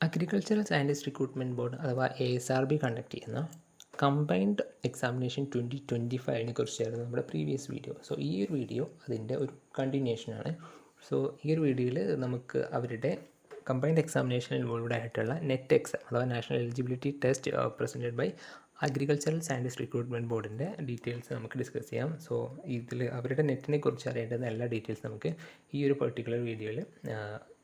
Agricultural scientist recruitment board അഥവാ ASRB conduct ചെയ്യുന്ന combined examination 2025 കുറിച്ചായിരുന്നു നമ്മുടെ പ്രീവിയസ് വീഡിയോ. സോ ഈ ഒരു വീഡിയോ അതിൻ്റെ ഒരു കണ്ടിന്യൂഷനാണ്. സോ ഈ ഒരു വീഡിയോയിൽ നമുക്ക് അവരുടെ കമ്പൈൻഡ് എക്സാമിനേഷൻ ഇൻവോൾവ്ഡ് ആയിട്ടുള്ള നെറ്റ് എക്സാം അഥവാ national eligibility test presented by agricultural scientist recruitment ബോർഡിൻ്റെ ഡീറ്റെയിൽസ് നമുക്ക് ഡിസ്കസ് ചെയ്യാം. സോ ഇതിൽ അവരുടെ നെറ്റിനെ കുറിച്ച് അറിയേണ്ടുന്ന എല്ലാ ഡീറ്റെയിൽസ് നമുക്ക് ഈ ഒരു പെർട്ടിക്കുലർ വീഡിയോയിൽ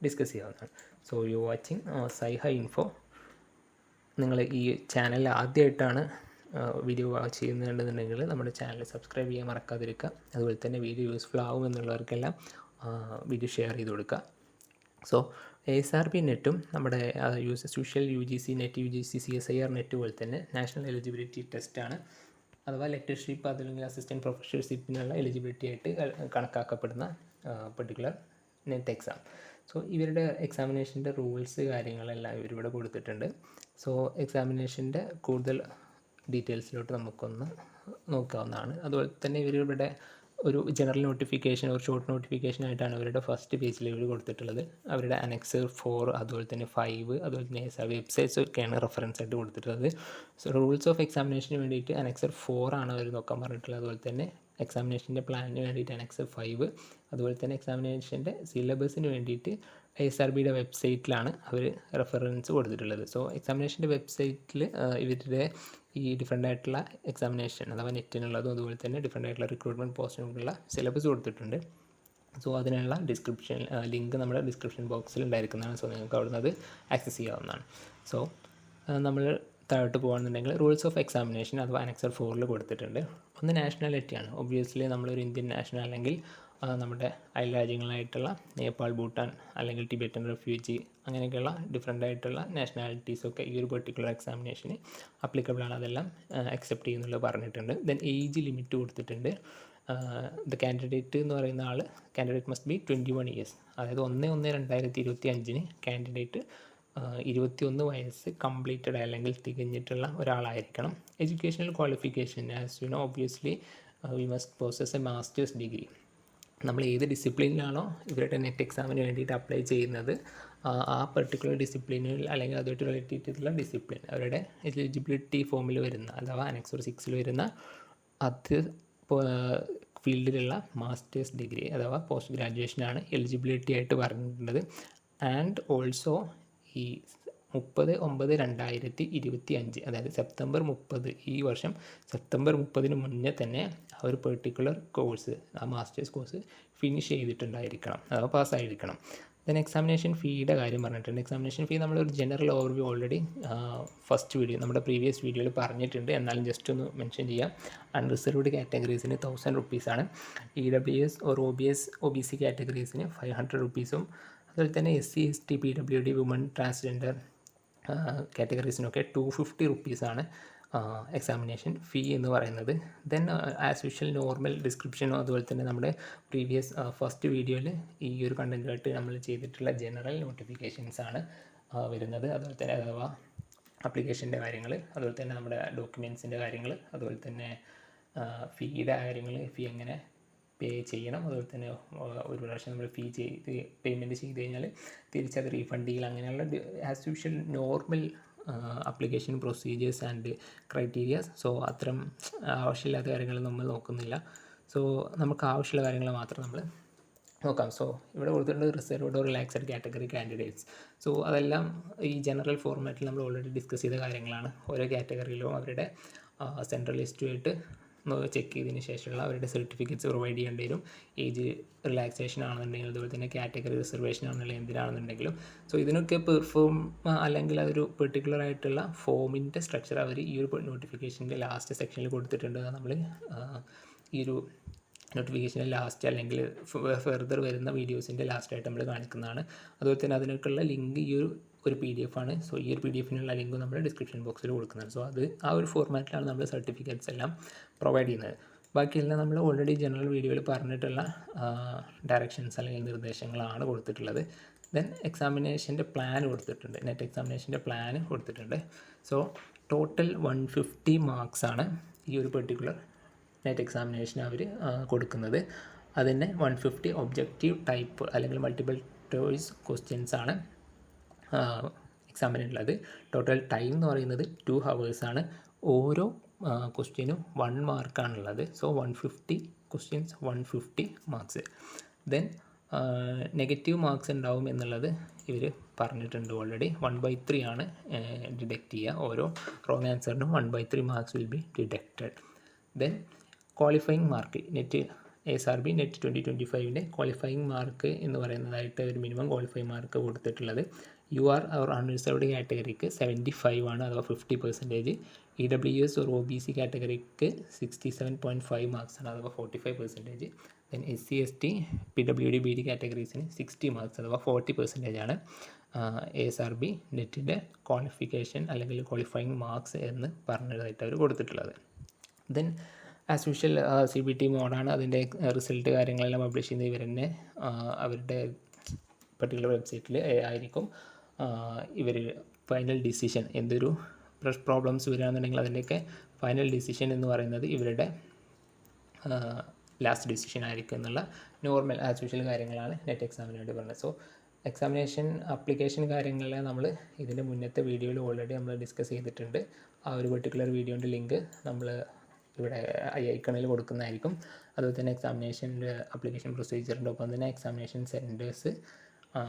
ഡിസ്കസ് ചെയ്യാവുന്നതാണ്. സോ യു വാച്ചിങ് സൈഹ ഇൻഫോ. നിങ്ങൾ ഈ ചാനൽ ആദ്യമായിട്ടാണ് വീഡിയോ വാച്ച് ചെയ്യുന്നുണ്ടെന്നുണ്ടെങ്കിൽ നമ്മുടെ ചാനൽ സബ്സ്ക്രൈബ് ചെയ്യാൻ മറക്കാതിരിക്കുക. അതുപോലെ തന്നെ വീഡിയോ യൂസ്ഫുൾ ആകുമെന്നുള്ളവർക്കെല്ലാം വീഡിയോ ഷെയർ ചെയ്ത് കൊടുക്കുക. സോ ASRB നെറ്റും നമ്മുടെ usual UGC net, UGC CSIR net പോലെ തന്നെ നാഷണൽ എലിജിബിലിറ്റി ടെസ്റ്റാണ്. അഥവാ ലെക്ചർഷിപ്പ് അതല്ലെങ്കിൽ അസിസ്റ്റൻറ്റ് പ്രൊഫസർഷിപ്പിനുള്ള എലിജിബിലിറ്റി ആയിട്ട് കണക്കാക്കപ്പെടുന്ന പെർട്ടിക്കുലർ നെറ്റ് എക്സാം. സോ ഇവരുടെ എക്സാമിനേഷൻ്റെ റൂൾസ് കാര്യങ്ങളെല്ലാം ഇവരിവിടെ കൊടുത്തിട്ടുണ്ട്. സോ എക്സാമിനേഷൻ്റെ കൂടുതൽ ഡീറ്റെയിൽസിലോട്ട് നമുക്കൊന്ന് നോക്കാവുന്നതാണ്. അതുപോലെ തന്നെ ഇവരിവിടെ ഒരു ജനറൽ നോട്ടിഫിക്കേഷൻ, ഒരു ഷോർട്ട് നോട്ടിഫിക്കേഷൻ ആയിട്ടാണ് അവരുടെ ഫസ്റ്റ് പേജിൽ ഇവർ കൊടുത്തിട്ടുള്ളത്. അവരുടെ അനക്സ് 4 അതുപോലെ തന്നെ 5 അതുപോലെ തന്നെ വെബ്സൈറ്റ്സ് ഒക്കെയാണ് റെഫറൻസ് ആയിട്ട് കൊടുത്തിട്ടുള്ളത്. സോ റൂൾസ് ഓഫ് എക്സാമിനേഷന് വേണ്ടിയിട്ട് അനക്സ് 4 ആണ് അവർ നോക്കാൻ പറഞ്ഞിട്ടുള്ളത്. അതുപോലെ തന്നെ എക്സാമിനേഷൻ്റെ പ്ലാനിന് വേണ്ടിയിട്ട് അനക്സ് 5, അതുപോലെ തന്നെ എക്സാമിനേഷൻ്റെ സിലബസിന് വേണ്ടിയിട്ട് ASRBയുടെ വെബ്സൈറ്റിലാണ് അവർ റെഫറൻസ് കൊടുത്തിട്ടുള്ളത്. സോ എക്സാമിനേഷൻ്റെ വെബ്സൈറ്റിൽ ഇവരുടെ ഈ ഡിഫറെൻ്റ് ആയിട്ടുള്ള എക്സാമിനേഷൻ അഥവാ നെറ്റിനുള്ളതും അതുപോലെ തന്നെ ഡിഫറെൻ്റ് ആയിട്ടുള്ള റിക്രൂട്ട്മെൻറ്റ് പോസ്റ്റിനുള്ള സിലബസ് കൊടുത്തിട്ടുണ്ട്. സോ അതിനുള്ള ഡിസ്ക്രിപ്ഷൻ ലിങ്ക് നമ്മുടെ ഡിസ്ക്രിപ്ഷൻ ബോക്സിൽ ഉണ്ടായിരിക്കുന്നതാണ്. സോ നിങ്ങൾക്ക് അവിടെ നിന്ന് അത് ആക്സസ് ചെയ്യാവുന്നതാണ്. സോ നമ്മൾ താഴോട്ട് പോകുകയാണെന്നുണ്ടെങ്കിൽ റൂൾസ് ഓഫ് എക്സാമിനേഷൻ അഥവാ അനക്സ് 4 കൊടുത്തിട്ടുണ്ട്. ഒന്ന് നാഷണാലിറ്റിയാണ്. ഒബ്വിയസ്ലി നമ്മളൊരു ഇന്ത്യൻ നാഷണൽ അല്ലെങ്കിൽ നമ്മുടെ അയൽ രാജ്യങ്ങളായിട്ടുള്ള നേപ്പാൾ, ഭൂട്ടാൻ അല്ലെങ്കിൽ ടിബറ്റൻ റെഫ്യൂജി അങ്ങനെയൊക്കെയുള്ള ഡിഫറെൻ്റ് ആയിട്ടുള്ള നാഷണാലിറ്റീസൊക്കെ ഈ ഒരു പെർട്ടിക്കുലർ എക്സാമിനേഷന് അപ്ലിക്കബിളാണ്. അതെല്ലാം അക്സെപ്റ്റ് ചെയ്യുന്നുള്ളത് പറഞ്ഞിട്ടുണ്ട്. ദെൻ ഏജ് ലിമിറ്റ് കൊടുത്തിട്ടുണ്ട്. ദ കാൻഡിഡേറ്റ് എന്ന് പറയുന്ന ആൾ കാൻഡിഡേറ്റ് മസ്റ്റ് ബി 21 ഇയേഴ്സ്. അതായത് 1/1/2025 കാൻഡിഡേറ്റ് 21 വയസ്സ് കംപ്ലീറ്റഡ് അല്ലെങ്കിൽ തികഞ്ഞിട്ടുള്ള ഒരാളായിരിക്കണം. Educational qualification as you know obviously we must possess a master's degree. നമ്മൾ ഏത് ഡിസിപ്ലിനിലാണോ ഇവരുടെ നെറ്റ് എക്സാമിന് വേണ്ടിയിട്ട് അപ്ലൈ ചെയ്യുന്നത് ആ പെർട്ടിക്കുലർ ഡിസിപ്ലിനിൽ അല്ലെങ്കിൽ അതുമായിട്ട് റിലേറ്റഡ് ചെയ്തിട്ടുള്ള ഡിസിപ്ലിൻ അവരുടെ എലിജിബിലിറ്റി ഫോമിൽ വരുന്ന അഥവാ അനക്സ് 6 വരുന്ന അത് ഫീൽഡിലുള്ള മാസ്റ്റേഴ്സ് ഡിഗ്രി അഥവാ പോസ്റ്റ് ഗ്രാജുവേഷനാണ് എലിജിബിലിറ്റി ആയിട്ട് പറഞ്ഞിട്ടുള്ളത്. ആൻഡ് ഓൾസോ ഈ 30/9/2025 അതായത് സെപ്റ്റംബർ 30 ഈ വർഷം സെപ്റ്റംബർ 30 മുന്നേ തന്നെ ആ ഒരു പെർട്ടിക്കുലർ കോഴ്സ് ആ മാസ്റ്റേഴ്സ് കോഴ്സ് ഫിനിഷ് ചെയ്തിട്ടുണ്ടായിരിക്കണം, അഥവാ പാസ്സായിരിക്കണം. ദെൻ എക്സാമിനേഷൻ ഫീയുടെ കാര്യം പറഞ്ഞിട്ടുണ്ട്. എക്സാമിനേഷൻ ഫീ നമ്മളൊരു general overview already first video നമ്മുടെ പ്രീവിയസ് വീഡിയോയിൽ പറഞ്ഞിട്ടുണ്ട്. എന്നാലും ജസ്റ്റ് ഒന്ന് മെൻഷൻ ചെയ്യാം. അൺറിസർവ്ഡ് കാറ്റഗറീസിന് 1000 റുപ്പീസാണ്. EWS ഓർ OBC കാറ്റഗറീസിന് 500 റുപ്പീസും അതുപോലെ തന്നെ SC ST PWD woman transgender കാറ്റഗറീസിനൊക്കെ 250 റുപ്പീസാണ് എക്സാമിനേഷൻ ഫീ എന്ന് പറയുന്നത്. ദെൻ ആസ് യൂഷ്വൽ നോർമൽ ഡിസ്ക്രിപ്ഷനോ അതുപോലെ തന്നെ നമ്മുടെ പ്രീവിയസ് ഫസ്റ്റ് വീഡിയോയിൽ ഈ ഒരു കണ്ടൻറ്റുമായിട്ട് നമ്മൾ ചെയ്തിട്ടുള്ള ജനറൽ നോട്ടിഫിക്കേഷൻസ് ആണ് വരുന്നത്. അതുപോലെ തന്നെ അഥവാ അപ്ലിക്കേഷൻ്റെ കാര്യങ്ങൾ, അതുപോലെ തന്നെ നമ്മുടെ ഡോക്യുമെൻറ്റ്സിൻ്റെ കാര്യങ്ങൾ, അതുപോലെ തന്നെ ഫീയുടെ കാര്യങ്ങൾ, ഫീ എങ്ങനെ പേ ചെയ്യണം, അതുപോലെ തന്നെ ഒരു പ്രാവശ്യം നമ്മൾ പേയ്മെൻറ്റ് ചെയ്ത് കഴിഞ്ഞാൽ തിരിച്ചത് റീഫണ്ട് ചെയ്യൽ, അങ്ങനെയുള്ള as usual normal application procedures and criterias. So അത്തരം ആവശ്യമില്ലാത്ത കാര്യങ്ങൾ നമ്മൾ നോക്കുന്നില്ല. സോ നമുക്ക് ആവശ്യമുള്ള കാര്യങ്ങൾ മാത്രം നമ്മൾ നോക്കാം. സോ ഇവിടെ കൊടുത്തിട്ടുണ്ട് reserved or relaxed category candidates. So അതെല്ലാം ഈ ജനറൽ ഫോർമാറ്റിൽ നമ്മൾ ഓൾറെഡി ഡിസ്കസ് ചെയ്ത കാര്യങ്ങളാണ്. ഓരോ കാറ്റഗറിയിലും അവരുടെ സെൻട്രൽ ലിസ്റ്റുമായിട്ട് ചെക്ക് ചെയ്തതിന് ശേഷമുള്ള അവരുടെ സർട്ടിഫിക്കറ്റ്സ് പ്രൊവൈഡ് ചെയ്യേണ്ടി വരും. ഏജ് റിലാക്സേഷൻ ആണെന്നുണ്ടെങ്കിൽ അതുപോലെ തന്നെ കാറ്റഗറി റിസർവേഷൻ ആണെന്നുണ്ടെങ്കിൽ എന്തിനാണെന്നുണ്ടെങ്കിലും. സോ ഇതിനൊക്കെ പെർഫോം അല്ലെങ്കിൽ അതൊരു പെർട്ടിക്കുലർ ആയിട്ടുള്ള ഫോമിൻ്റെ സ്ട്രക്ചർ അവർ ഈ ഒരു നോട്ടിഫിക്കേഷൻ്റെ ലാസ്റ്റ് സെക്ഷനിൽ കൊടുത്തിട്ടുണ്ട്. നമ്മൾ ഈ ഒരു നോട്ടിഫിക്കേഷൻ്റെ ലാസ്റ്റ് അല്ലെങ്കിൽ ഫെർദർ വരുന്ന വീഡിയോസിൻ്റെ ലാസ്റ്റായിട്ട് നമ്മൾ കാണിക്കുന്നതാണ്. അതുപോലെ തന്നെ അതിനൊക്കെയുള്ള ലിങ്ക് ഈ ഒരു PDF ആണ്. സോ ഈ ഒരു PDFനുള്ള ലിങ്ക് നമ്മൾ ഡിസ്ക്രിപ്ഷൻ ബോക്സിൽ കൊടുക്കുന്നതാണ്. സോ അത് ആ ഒരു ഫോർമാറ്റിലാണ് നമ്മൾ സർട്ടിഫിക്കറ്റ്സ് എല്ലാം പ്രൊവൈഡ് ചെയ്യുന്നത്. ബാക്കിയെല്ലാം നമ്മൾ ഓൾറെഡി ജനറൽ വീഡിയോയിൽ പറഞ്ഞിട്ടുള്ള ഡയറക്ഷൻസ് അല്ലെങ്കിൽ നിർദ്ദേശങ്ങളാണ് കൊടുത്തിട്ടുള്ളത്. ദെൻ എക്സാമിനേഷൻ്റെ പ്ലാൻ കൊടുത്തിട്ടുണ്ട്, നെറ്റ് എക്സാമിനേഷൻ്റെ പ്ലാൻ കൊടുത്തിട്ടുണ്ട്. സോ ടോട്ടൽ 150 മാർക്സാണ് ഈ ഒരു പെർട്ടിക്കുലർ നെറ്റ് എക്സാമിനേഷൻ അവർ കൊടുക്കുന്നത്. അതിന് 150 ഒബ്ജക്റ്റീവ് ടൈപ്പ് അല്ലെങ്കിൽ മൾട്ടിപ്പിൾ ചോയ്സ് ക്വസ്റ്റ്യൻസ് ആണ് എക്സാമിനുള്ളത്. ടോട്ടൽ ടൈം എന്ന് പറയുന്നത് 2 hours ആണ്. ഓരോ ക്വസ്റ്റ്യനും 1 മാർക്കാണുള്ളത്. So 150 questions 150 marks. Then negative marks ഉണ്ടാവും എന്നുള്ളത് ഇവർ പറഞ്ഞിട്ടുണ്ട് ഓൾറെഡി. 1/3 ആണ് ഡിഡക്റ്റ് ചെയ്യുക. ഓരോ റോങ് ആൻസറിനും 1/3 marks will be deducted. Then qualifying mark net ASRB net 2025 qualifying mark എന്ന് പറയുന്നതായിട്ട് ഒരു മിനിമം ക്വാളിഫയിങ് മാർക്ക് കൊടുത്തിട്ടുള്ളത് UR or അൺറിസർവ്ഡ് കാറ്റഗറിക്ക് 75 ആണ്, അഥവാ 50%. EWS or OBC കാറ്റഗറിക്ക് 67.5 മാർക്സ് ആണ്, അഥവാ 45%. Then SC ST PWD BD കാറ്റഗറീസിന് 60 മാർക്സ് അഥവാ 40% ആണ് ASRB നെറ്റിൻ്റെ ക്വാളിഫിക്കേഷൻ അല്ലെങ്കിൽ ക്വാളിഫയിങ് മാർക്സ് എന്ന് പറഞ്ഞതായിട്ട് അവർ കൊടുത്തിട്ടുള്ളത്. Then as usual CBT മോഡാണ്. അതിൻ്റെ റിസൾട്ട് കാര്യങ്ങളെല്ലാം പബ്ലിഷ് ചെയ്യുന്നത് ഇവർ തന്നെ അവരുടെ പർട്ടിക്കുലർ വെബ്സൈറ്റിൽ ആയിരിക്കും. ഇവർ ഫൈനൽ ഡിസിഷൻ എന്തൊരു പ്രോബ്ലംസ് വരികയാണെന്നുണ്ടെങ്കിൽ അതിൻ്റെയൊക്കെ ഫൈനൽ ഡിസിഷൻ എന്ന് പറയുന്നത് ഇവരുടെ ലാസ്റ്റ് ഡിസിഷൻ ആയിരിക്കും എന്നുള്ള നോർമൽ ആസ് യൂഷ്വൽ കാര്യങ്ങളാണ് നെറ്റ് എക്സാമിന് വേണ്ടി പറഞ്ഞത്. സോ എക്സാമിനേഷൻ അപ്ലിക്കേഷൻ കാര്യങ്ങളെ നമ്മൾ ഇതിൻ്റെ മുന്നത്തെ വീഡിയോയിൽ ഓൾറെഡി നമ്മൾ ഡിസ്കസ് ചെയ്തിട്ടുണ്ട്. ആ ഒരു പെർട്ടിക്കുലർ വീഡിയോൻ്റെ ലിങ്ക് നമ്മൾ ഇവിടെ ഐക്കണിൽ കൊടുക്കുന്നതായിരിക്കും. അതുപോലെ തന്നെ എക്സാമിനേഷൻ്റെ അപ്ലിക്കേഷൻ പ്രൊസീജിയറിൻ്റെ ഒപ്പം തന്നെ എക്സാമിനേഷൻ സെൻറ്റേഴ്സ്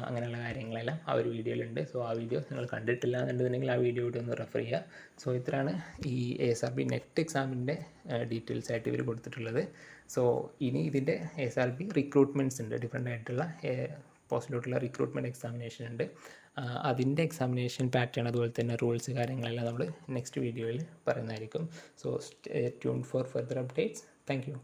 അങ്ങനെയുള്ള കാര്യങ്ങളെല്ലാം ആ ഒരു വീഡിയോയിലുണ്ട്. സോ ആ വീഡിയോ നിങ്ങൾ കണ്ടിട്ടില്ല എന്നുണ്ടെങ്കിൽ ആ വീഡിയോ ഇവിടെ ഒന്ന് റെഫർ ചെയ്യുക. സോ ഇത്രയാണ് ഈ ASRB നെറ്റ് എക്സാമിൻ്റെ ഡീറ്റെയിൽസ് ആയിട്ട് ഇവർ കൊടുത്തിട്ടുള്ളത്. സോ ഇനി ഇതിൻ്റെ ASRB റിക്രൂട്ട്മെൻറ്റ്സ് ഉണ്ട്, ഡിഫറെൻ്റ് ആയിട്ടുള്ള പോസ്റ്റിലോട്ടുള്ള റിക്രൂട്ട്മെൻറ്റ് എക്സാമിനേഷൻ ഉണ്ട്. അതിൻ്റെ എക്സാമിനേഷൻ പാറ്റേൺ അതുപോലെ തന്നെ റൂൾസ് കാര്യങ്ങളെല്ലാം നമ്മൾ നെക്സ്റ്റ് വീഡിയോയിൽ പറയുന്നതായിരിക്കും. So stay tune four further updates. Thank you.